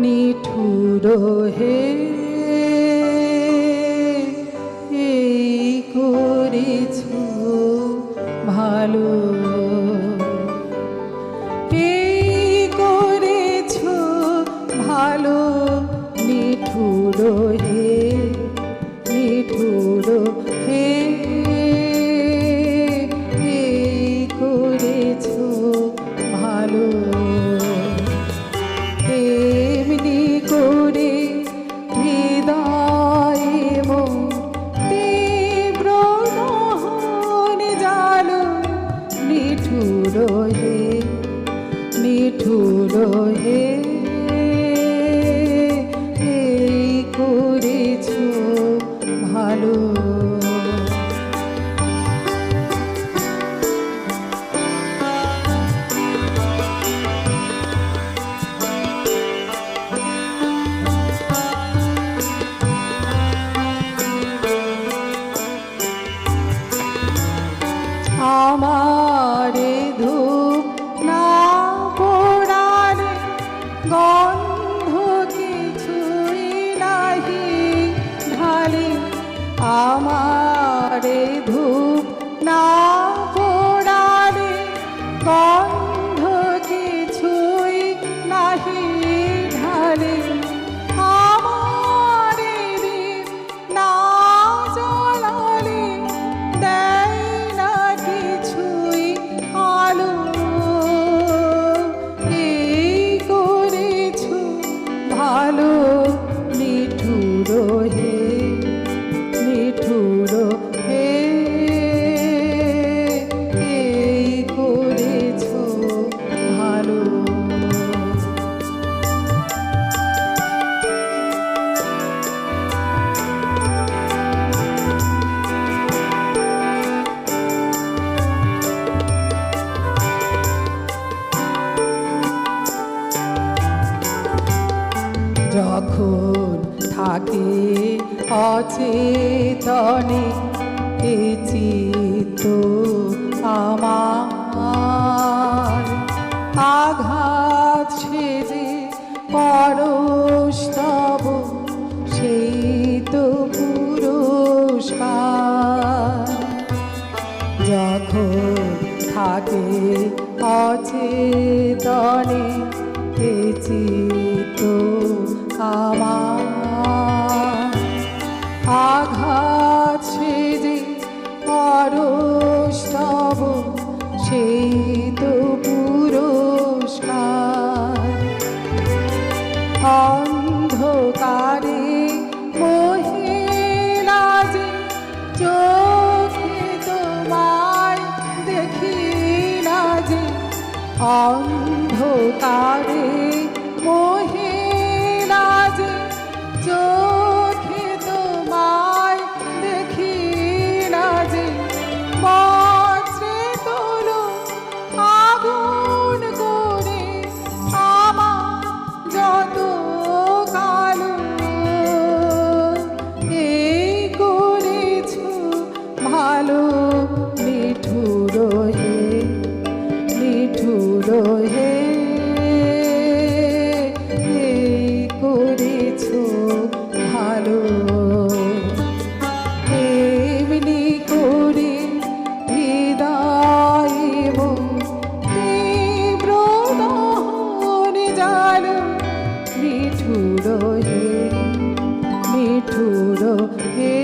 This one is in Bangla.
নিঠুর হে এই করেছ ভালো, এই করেছ ভালো। নিঠুর হে নিঠুর হে এই করেছ ভালো। এমনি করে হৃদয়ে মন তীব্র দহন জালো। নিঠুর হে নিঠুর হে এই করেছ ভালো। আমারে ধূপ না পোড়ালে গন্ধ কিছুই নাহি ঢালে। আমারে ধূপ না পোড়ালে গন্ধ কিছুই নাহি ঢালে। আমারে দীপ না জ্বালালে দেয় না কিছুই আলো। এই করেছ ভালো। নিঠুর হে নিঠুর হে এই করেছ ভালো। যখন থাকে অচেতনে এ চিত্ত আমার, আঘাত সেজে পরশ তব সেই তো পুরস্কার। যখন থাকে অচেতনে এ চিত্ত আমার, আঘাত সেজে পরশ তব সেই তো পুরস্কার। অন্ধকারে মহিলা যে চোখে তোমায় দেখি না যে। অন্ধকারে মহিলা যে চোখে তোমায় দেখি না যে। বজ্রে তোলো আগুন করে আমার যত কালো। এই করেছ ভালো। নিঠুর হে নিঠুর হে এই করেছ ভালো। এমনি করে হৃদয়ে মন তীব্র দহন জালো। নিঠুর হে নিঠুর হে